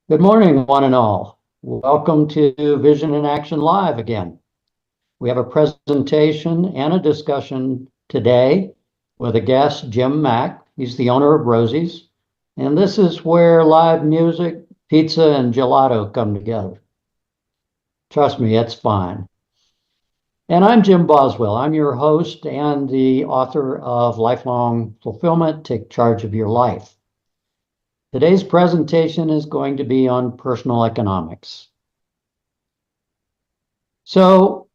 Good morning, one and all. Welcome to Vision in Action Live again. We have a presentation and a discussion today with a guest, Jim Mack. He's the owner of Rosey's, and this is where live music, pizza, and gelato come together. Trust me, it's fine. And I'm Jim Boswell. I'm your host and the author of Lifelong Fulfillment, Take Charge of Your Life. Today's presentation is going to be on personal economics. So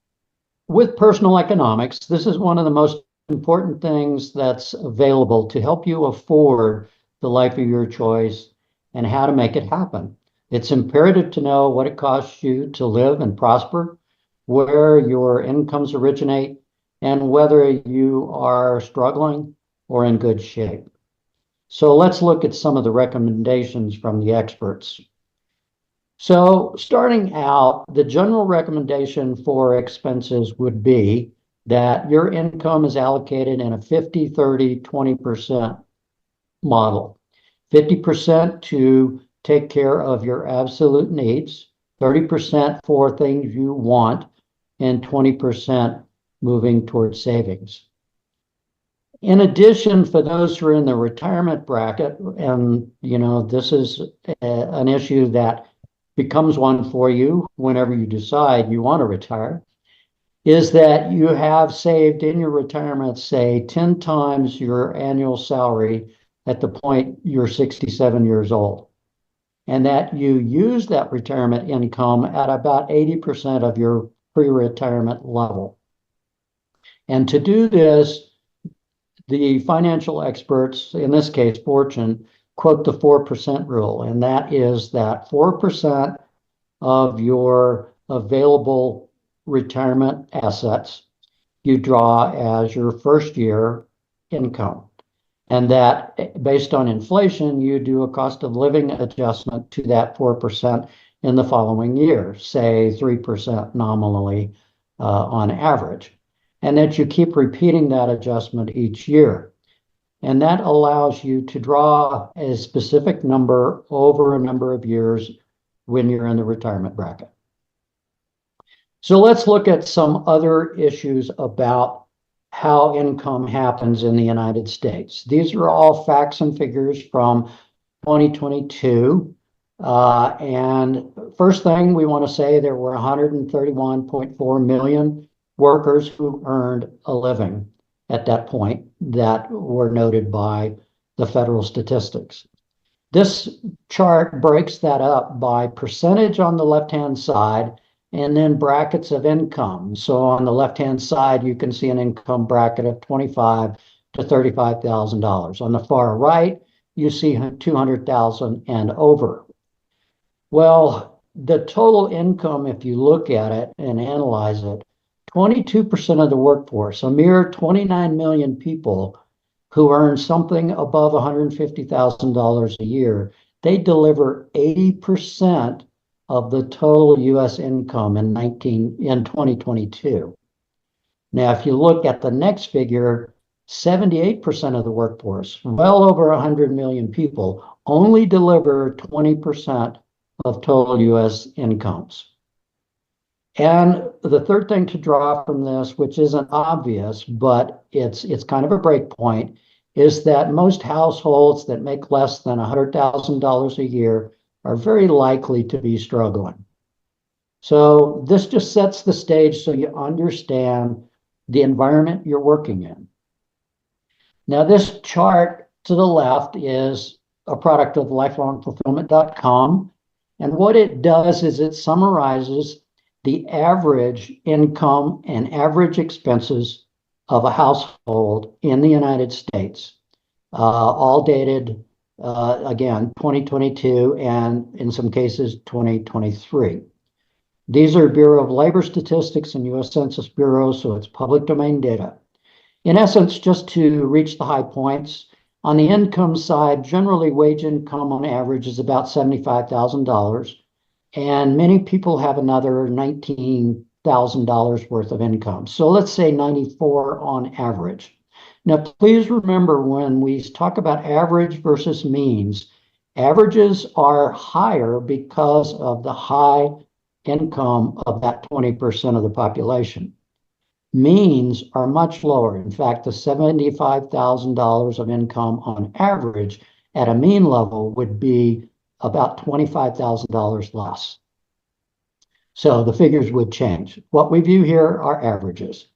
with personal economics, this is one of the most important things that's available to help you afford the life of your choice and how to make it happen. It's imperative to know what it costs you to live and prosper, where your incomes originate, and whether you are struggling or in good shape. So let's look at some of the recommendations from the experts. So starting out, the general recommendation for expenses would be that your income is allocated in a 50, 30, 20% model. 50% to take care of your absolute needs, 30% for things you want, and 20% moving towards savings. In addition, for those who are in the retirement bracket, and this is an issue that becomes one for you whenever you decide you want to retire, is that you have saved in your retirement, say, 10 times your annual salary at the point you're 67 years old, and that you use that retirement income at about 80% of your pre-retirement level. And to do this, the financial experts, in this case, Fortune, quote the 4% rule, and that is that 4% of your available retirement assets you draw as your first year income. And that based on inflation, you do a cost of living adjustment to that 4% in the following year, say 3% nominally on average. And that you keep repeating that adjustment each year. And that allows you to draw a specific number over a number of years when you're in the retirement bracket. So let's look at some other issues about how income happens in the United States. These are all facts and figures from 2022. And first thing we want to say, there were 131.4 million workers who earned a living at that point that were noted by the federal statistics. This chart breaks that up by percentage on the left-hand side and then brackets of income. So on the left-hand side, you can see an income bracket of $25,000 to $35,000. On the far right, you see 200,000 and over. Well, the total income, if you look at it and analyze it, 22% of the workforce, a mere 29 million people who earn something above $150,000 a year, they deliver 80% of the total U.S. income in 2022. Now, if you look at the next figure, 78% of the workforce, well over 100 million people, only deliver 20% of total U.S. incomes. And the third thing to draw from this, which isn't obvious, but it's kind of a break point, is that most households that make less than $100,000 a year are very likely to be struggling. So this just sets the stage so you understand the environment you're working in. Now, this chart to the left is a product of lifelongfulfillment.com. And what it does is it summarizes the average income and average expenses of a household in the United States, all dated, again, 2022 and in some cases 2023. These are Bureau of Labor Statistics and U.S. Census Bureau, so it's public domain data. In essence, just to reach the high points, on the income side, generally wage income on average is about $75,000. And many people have another $19,000 worth of income. So let's say 94 on average. Now, please remember when we talk about average versus means, Averages are higher because of the high income of that 20% of the population. Means are much lower. In fact, the $75,000 of income on average at a mean level would be about $25,000 less. So the figures would change. What we view here are averages.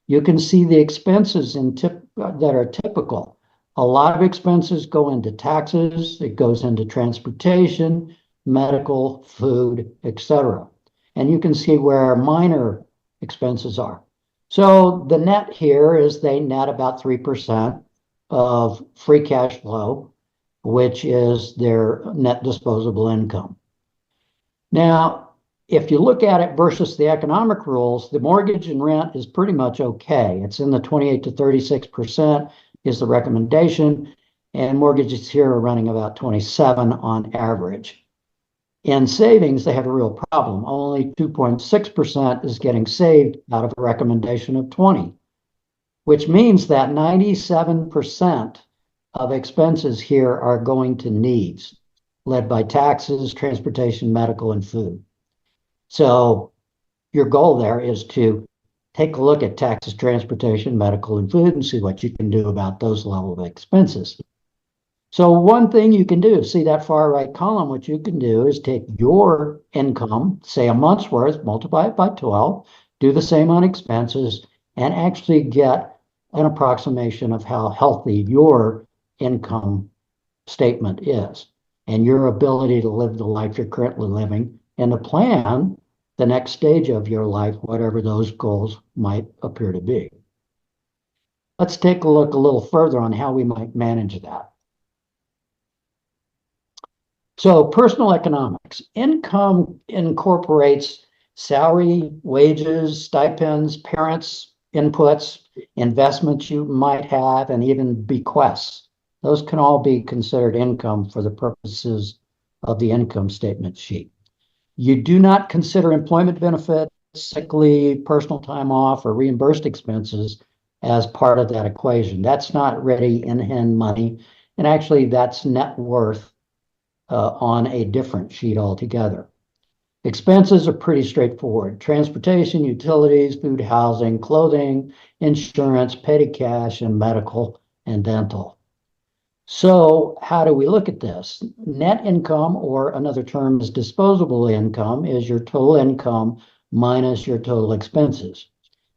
You can see the expenses that are typical. A lot of expenses go into taxes, it goes into transportation, medical, food, etc. And you can see where minor expenses are. So the net here is they net about 3% of free cash flow, which is their net disposable income. Now, if you look at it versus the economic rules, the mortgage and rent is pretty much okay. It's in the 28 to 36% is the recommendation, and mortgages here are running about 27 on average. In savings, they have a real problem. Only 2.6% is getting saved out of a recommendation of 20, which means that 97% of expenses here are going to needs, led by taxes, transportation, medical, and food. So your goal there is to take a look at taxes, transportation, medical, and food and see what you can do about those level of expenses. So one thing you can do, see that far right column, what you can do is take your income, say a month's worth, multiply it by 12, do the same on expenses, and actually get an approximation of how healthy your income statement is and your ability to live the life you're currently living and to plan the next stage of your life, whatever those goals might appear to be. Let's take a look a little further on how we might manage that. So personal economics. Income incorporates salary, wages, stipends, parents' inputs, investments you might have, and even bequests. Those can all be considered income for the purposes of the income statement sheet. You do not consider employment benefits, sick leave, personal time off, or reimbursed expenses as part of that equation. That's not ready in hand money. And actually, that's net worth on a different sheet altogether. Expenses are pretty straightforward. Transportation, utilities, food, housing, clothing, insurance, petty cash, and medical and dental. So how do we look at this? Net income, or another term is disposable income, is your total income minus your total expenses.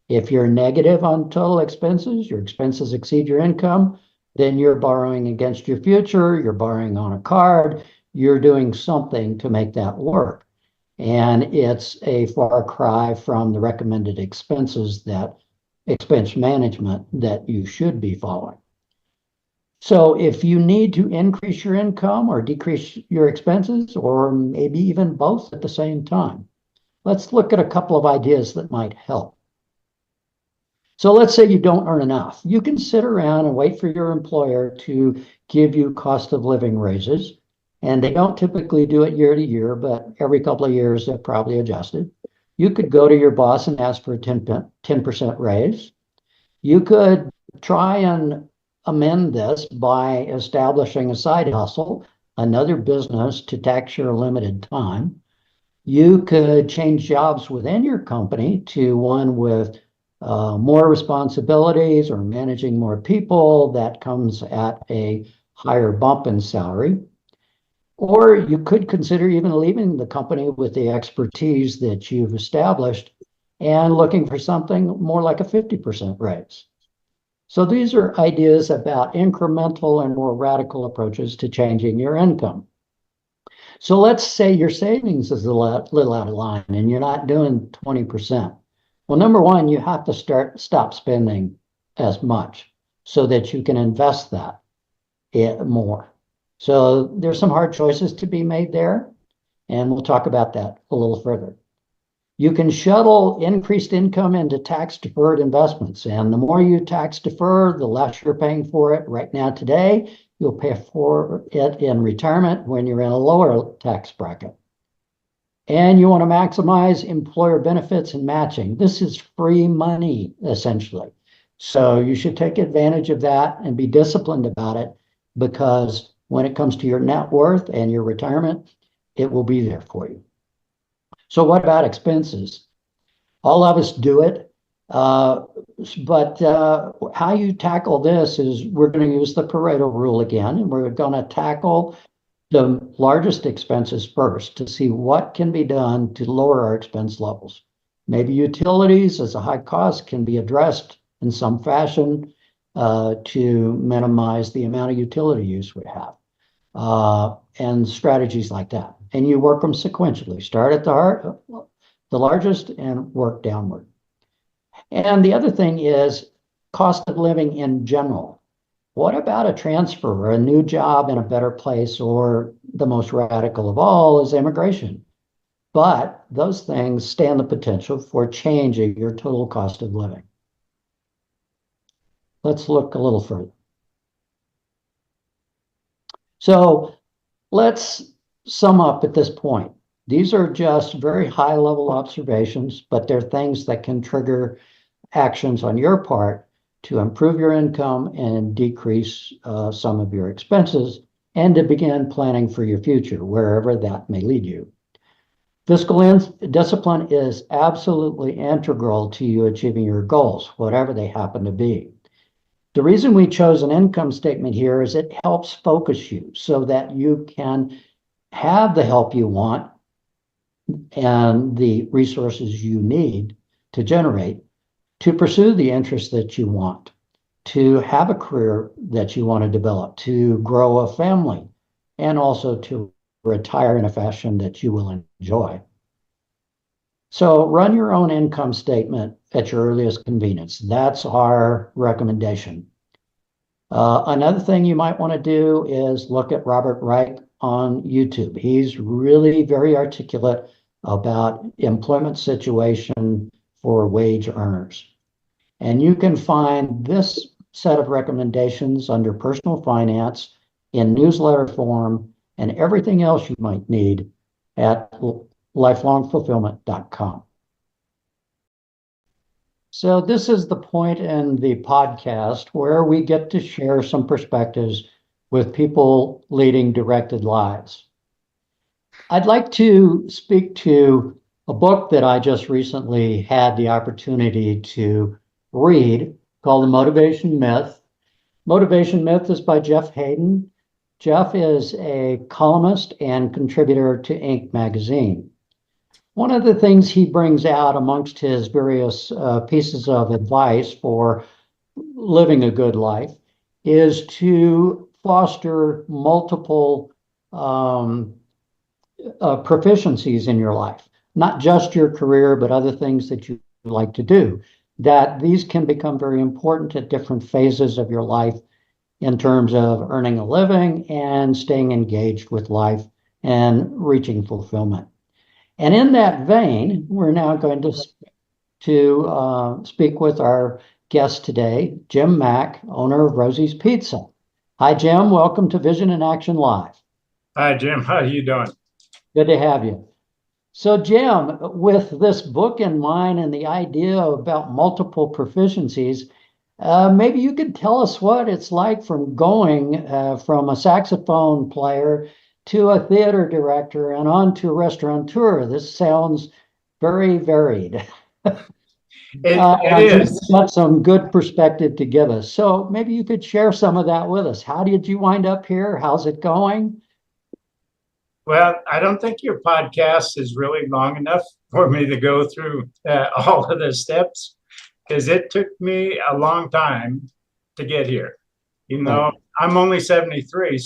If you're negative on total expenses, your expenses exceed your income, then you're borrowing against your future, you're borrowing on a card, you're doing something to make that work. And it's a far cry from the recommended expenses that expense management that you should be following. So if you need to increase your income or decrease your expenses, or maybe even both at the same time, let's look at a couple of ideas that might help. So let's say you don't earn enough. You can sit around and wait for your employer to give you cost of living raises. And they don't typically do it year to year, but every couple of years they're probably adjusted. You could go to your boss and ask for a 10% raise. You could try and amend this by establishing a side hustle, another business to tax your limited time. You could change jobs within your company to one with more responsibilities or managing more people that comes at a higher bump in salary. Or you could consider even leaving the company with the expertise that you've established and looking for something more like a 50% raise. So these are ideas about incremental and more radical approaches to changing your income. So let's say your savings is a little out of line and you're not doing 20%. Well, number one, you have to stop spending as much so that you can invest that more. So there's some hard choices to be made there, and we'll talk about that a little further. You can shuttle increased income into tax-deferred investments, and the more you tax defer, the less you're paying for it right now today. You'll pay for it in retirement when you're in a lower tax bracket. And you want to maximize employer benefits and matching. This is free money, essentially. So you should take advantage of that and be disciplined about it, because when it comes to your net worth and your retirement, it will be there for you. So what about expenses? All of us do it. But how you tackle this is we're going to use the Pareto rule again, and we're going to tackle the largest expenses first to see what can be done to lower our expense levels. Maybe utilities as a high cost can be addressed in some fashion to minimize the amount of utility use we have, and strategies like that. And you work them sequentially. Start at the largest and work downward. And the other thing is cost of living in general. What about a transfer or a new job in a better place, or the most radical of all is immigration? But those things stand the potential for changing your total cost of living. Let's look a little further. So let's sum up at this point. These are just very high level observations, but they're things that can trigger actions on your part to improve your income and decrease some of your expenses, and to begin planning for your future, wherever that may lead you. Fiscal discipline is absolutely integral to you achieving your goals, whatever they happen to be. The reason we chose an income statement here is it helps focus you so that you can have the help you want and the resources you need to generate to pursue the interests that you want, to have a career that you want to develop, to grow a family, and also to retire in a fashion that you will enjoy. So run your own income statement at your earliest convenience. That's our recommendation. Another thing you might want to do is look at Robert Reich on YouTube. He's really very articulate about employment situation for wage earners. And you can find this set of recommendations under personal finance in newsletter form and everything else you might need at lifelongfulfillment.com. So this is the point in the podcast where we get to share some perspectives with people leading directed lives. I'd like to speak to a book that I just recently had the opportunity to read called The Motivation Myth. Motivation Myth is by Jeff Hayden. Jeff is a columnist and contributor to Inc. magazine. One of the things he brings out amongst his various pieces of advice for living a good life is to foster multiple proficiencies in your life, not just your career, but other things that you like to do, that these can become very important at different phases of your life in terms of earning a living and staying engaged with life and reaching fulfillment. And in that vein, we're now going to speak with our guest today, Jim Mack, owner of Rosey's Pizza. Hi, Jim. Welcome to Vision in Action Live. Hi, Jim. How are you doing? Good to have you. So, Jim, with this book in mind and the idea about multiple proficiencies, maybe you could tell us what it's like from going from a saxophone player to a theater director and on to a restaurateur. This sounds very varied. It is. Got some good perspective to give us. So maybe you could share some of that with us. How did you wind up here? How's it going? Well, I don't think your podcast is really long enough for me to go through all of the steps, because it took me a long time to get here. You know, I'm only 73,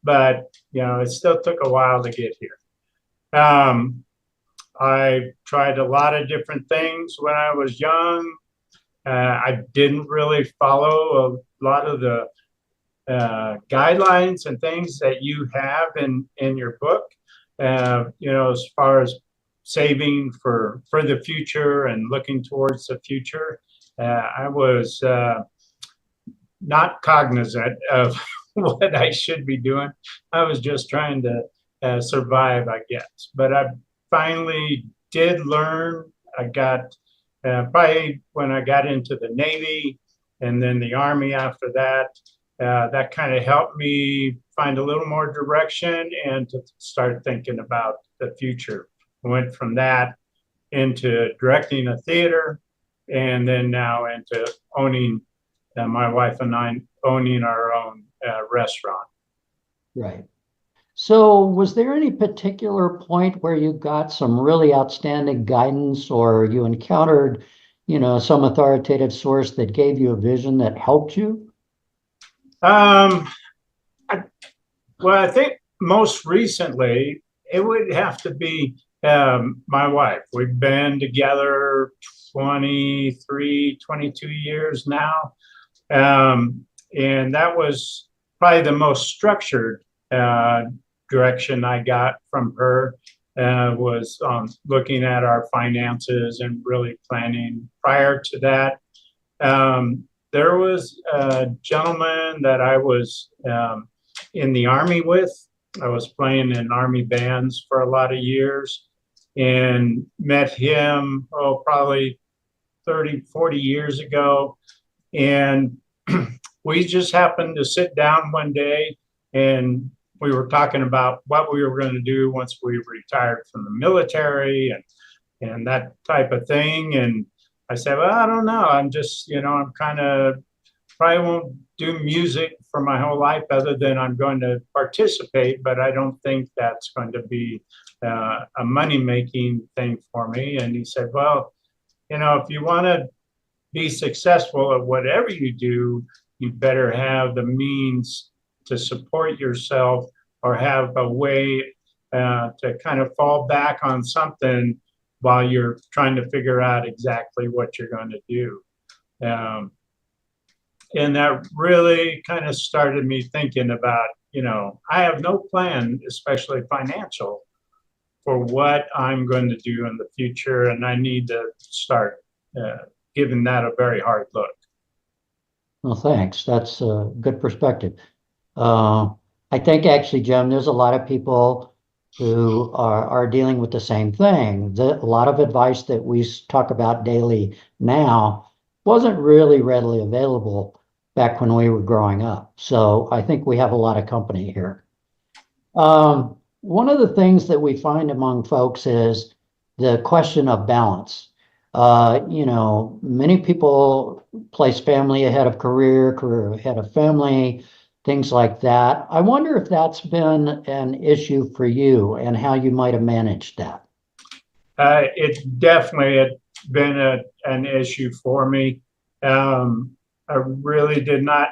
but it still took a while to get here. I tried a lot of different things when I was young. I didn't really follow a lot of the guidelines and things that you have in your book, as far as saving for the future and looking towards the future. I was not cognizant of what I should be doing. I was just trying to survive, I guess. But I finally did learn. I got probably when I got into the Navy and then the Army after that, that kind of helped me find a little more direction and to start thinking about the future. I went from that into directing a theater, and then now into owning, my wife and I owning our own restaurant. Right. So, was there any particular point where you got some really outstanding guidance or you encountered, some authoritative source that gave you a vision that helped you? Um, I, well, I think most recently it would have to be my wife. We've been together 23, 22 years now. And that was probably the most structured direction I got from her, was looking at our finances and really planning. Prior to that, there was a gentleman that I was in the Army with. I was playing in Army bands for a lot of years and met him, probably 30, 40 years ago. And we just happened to sit down one day and we were talking about what we were going to do once we retired from the military and that type of thing. And I said, well, I don't know. I'm just, I'm kind of probably won't do music for my whole life other than I'm going to participate, but I don't think that's going to be a money making thing for me. And he said, well, if you want to be successful at whatever you do, you better have the means to support yourself or have a way to kind of fall back on something while you're trying to figure out exactly what you're going to do. And that really kind of started me thinking about, I have no plan, especially financial, for what I'm going to do in the future. And I need to start giving that a very hard look. Well, thanks. That's a good perspective. Uh, I think actually, Jim, there's a lot of people who are dealing with the same thing. A lot of advice that we talk about daily now wasn't really readily available back when we were growing up. So I think we have a lot of company here. One of the things that we find among folks is the question of balance. Many people place family ahead of career, career ahead of family, things like that. I wonder if that's been an issue for you and how you might have managed that. It's definitely been an issue for me. I really did not,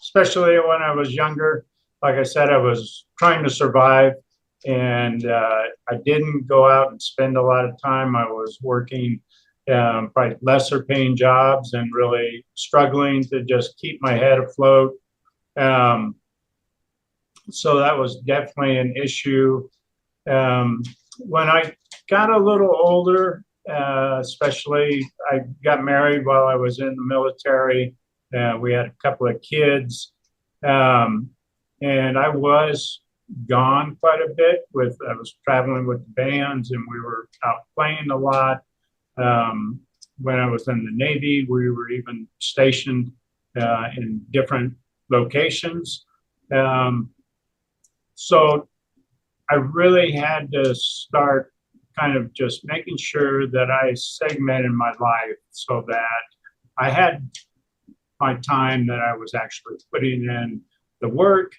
especially when I was younger. Like I said, I was trying to survive, and I didn't go out and spend a lot of time. I was working probably lesser paying jobs and really struggling to just keep my head afloat. Um, so that was definitely an issue. When I got a little older, especially I got married while I was in the military. We had a couple of kids, and I was gone quite a bit. I was traveling with bands, and we were out playing a lot. When I was in the Navy, we were even stationed in different locations. So I really had to start kind of just making sure that I segmented my life so that I had my time that I was actually putting in the work,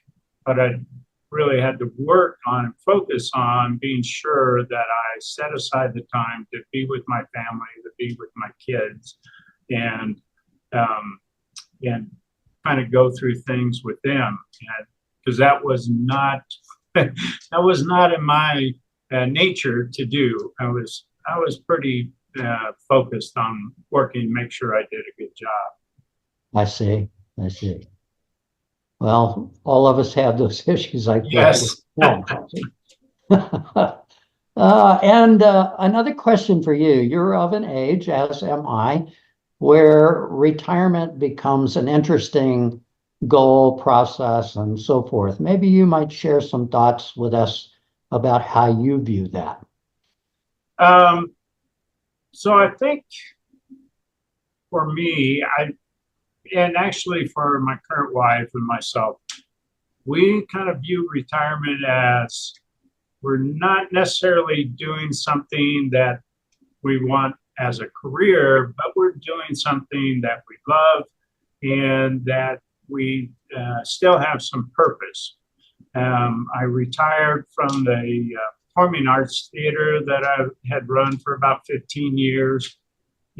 but I really had to work on and focus on being sure that I set aside the time to be with my family, to be with my kids, and kind of go through things with them, because that was not in my nature to do. I was pretty focused on working, make sure I did a good job. I see. I see. Well, all of us have those issues, I think. Yes. And another question for you. You're of an age, as am I, where retirement becomes an interesting goal process and so forth. Maybe you might share some thoughts with us about how you view that. So I think for me, and actually for my current wife and myself, we kind of view retirement as we're not necessarily doing something that we want as a career, but we're doing something that we love and that we still have some purpose. I retired from the performing arts theater that I had run for about 15 years,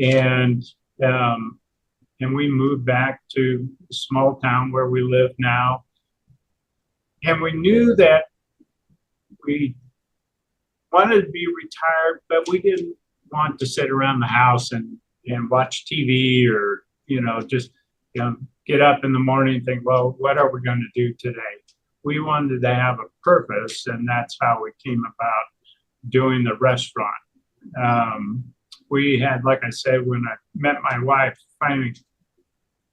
and um, and we moved back to the small town where we live now. And we knew that we wanted to be retired, but we didn't want to sit around the house and watch TV or, just, get up in the morning and think, well, what are we going to do today? We wanted to have a purpose, and that's how we came about doing the restaurant. We had, like I said, when I met my wife, finally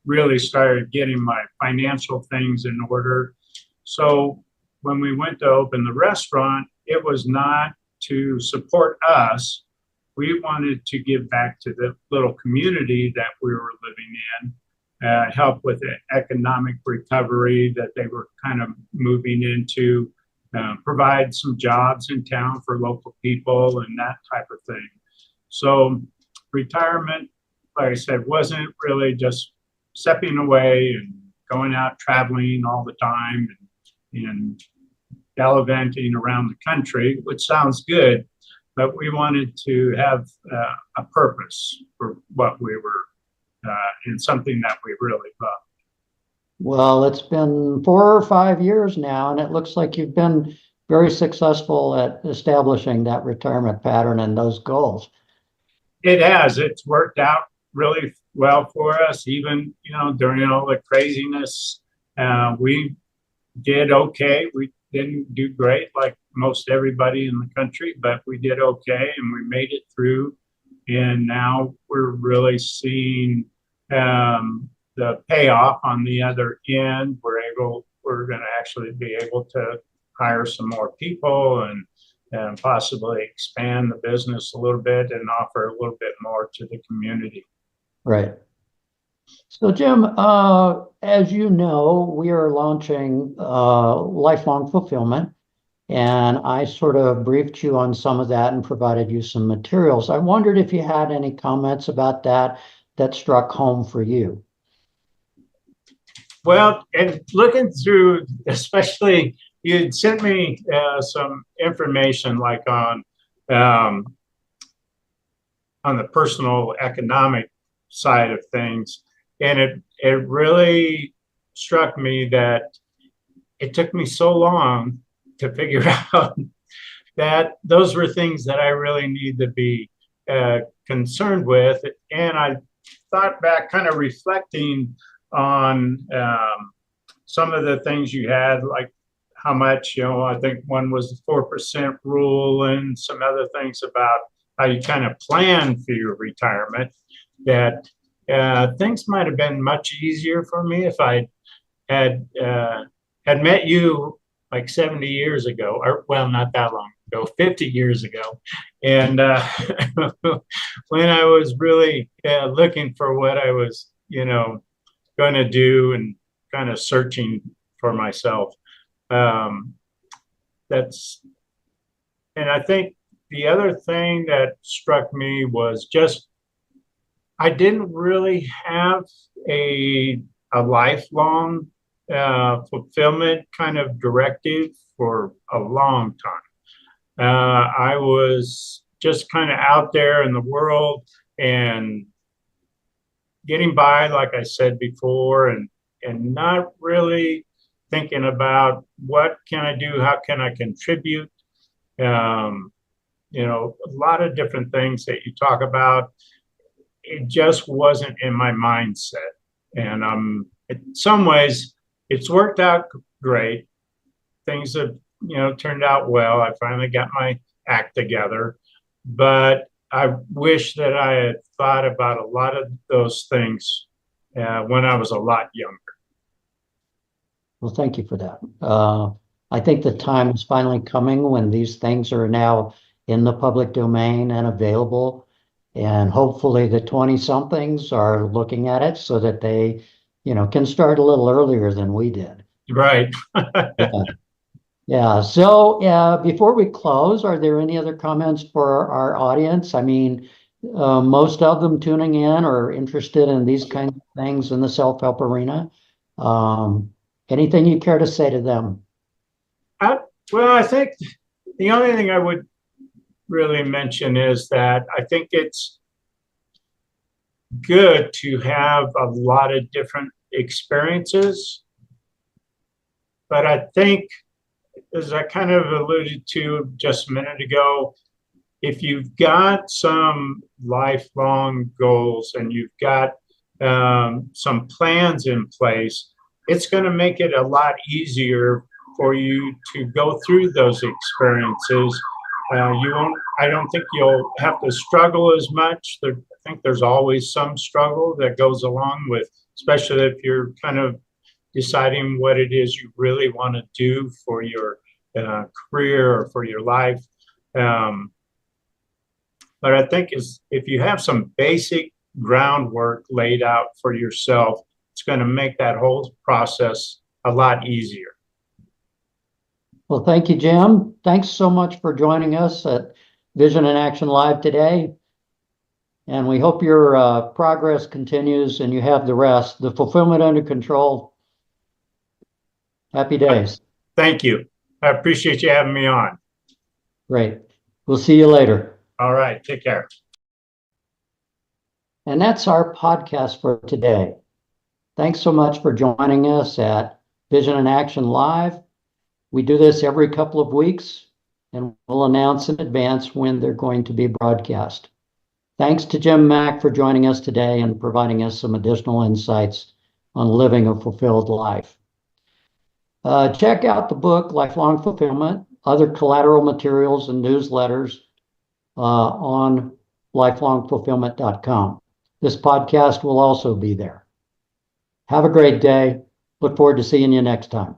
really started getting my financial things in order. So when we went to open the restaurant, it was not to support us. We wanted to give back to the little community that we were living in, help with the economic recovery that they were kind of moving into, provide some jobs in town for local people and that type of thing. So retirement, like I said, wasn't really just stepping away and going out traveling all the time and gallivanting around the country, which sounds good, but we wanted to have a purpose for what we were and something that we really love. Well, it's been 4 or 5 years now, and it looks like you've been very successful at establishing that retirement pattern and those goals. It has. It's worked out really well for us, even, during all the craziness. We did okay. We didn't do great like most everybody in the country, but we did okay and we made it through. And now we're really seeing the payoff on the other end. We're going to actually be able to hire some more people and possibly expand the business a little bit and offer a little bit more to the community. Right. So, Jim, as you know, we are launching lifelong fulfillment, and I sort of briefed you on some of that and provided you some materials. I wondered if you had any comments about that struck home for you. Well, and looking through, especially you'd sent me some information like on the personal economic side of things, and it really struck me that it took me so long to figure out that those were things that I really need to be concerned with. And I thought back, kind of reflecting on some of the things you had, like how much, I think one was the 4% rule and some other things about how you kind of plan for your retirement, that things might have been much easier for me if I had met you like 70 years ago, or well, not that long ago, 50 years ago. And when I was really looking for what I was, going to do and kind of searching for myself. And I think the other thing that struck me was just, I didn't really have a lifelong fulfillment kind of directive for a long time. I was just kind of out there in the world and getting by, like I said before, and not really thinking about what can I do, how can I contribute. A lot of different things that you talk about. It just wasn't in my mindset. And in some ways, it's worked out great. Things have, turned out well. I finally got my act together. But I wish that I had thought about a lot of those things when I was a lot younger. Well, thank you for that. I think the time is finally coming when these things are now in the public domain and available. And hopefully the 20-somethings are looking at it so that they can start a little earlier than we did. Right. Yeah. Yeah. So, before we close, are there any other comments for our audience? I mean, most of them tuning in are interested in these kinds of things in the self-help arena. Um, Anything you care to say to them? I, well, I think the only thing I would really mention is that I think it's good to have a lot of different experiences. But I think, as I kind of alluded to just a minute ago, if you've got some lifelong goals and you've got some plans in place, it's going to make it a lot easier for you to go through those experiences. You won't. I don't think you'll have to struggle as much. I think there's always some struggle that goes along with, especially if you're kind of deciding what it is you really want to do for your career or for your life. Um, but I think if you have some basic groundwork laid out for yourself, it's going to make that whole process a lot easier. Well, thank you, Jim. Thanks so much for joining us at Vision in Action Live today. And we hope your progress continues and you have the rest, the fulfillment under control. Happy days. Thank you. I appreciate you having me on. Great. We'll see you later. All right. Take care. And that's our podcast for today. Thanks so much for joining us at Vision in Action Live. We do this every couple of weeks, and we'll announce in advance when they're going to be broadcast. Thanks to Jim Mack for joining us today and providing us some additional insights on living a fulfilled life. Check out the book, Lifelong Fulfillment, other collateral materials and newsletters on lifelongfulfillment.com. This podcast will also be there. Have a great day. Look forward to seeing you next time.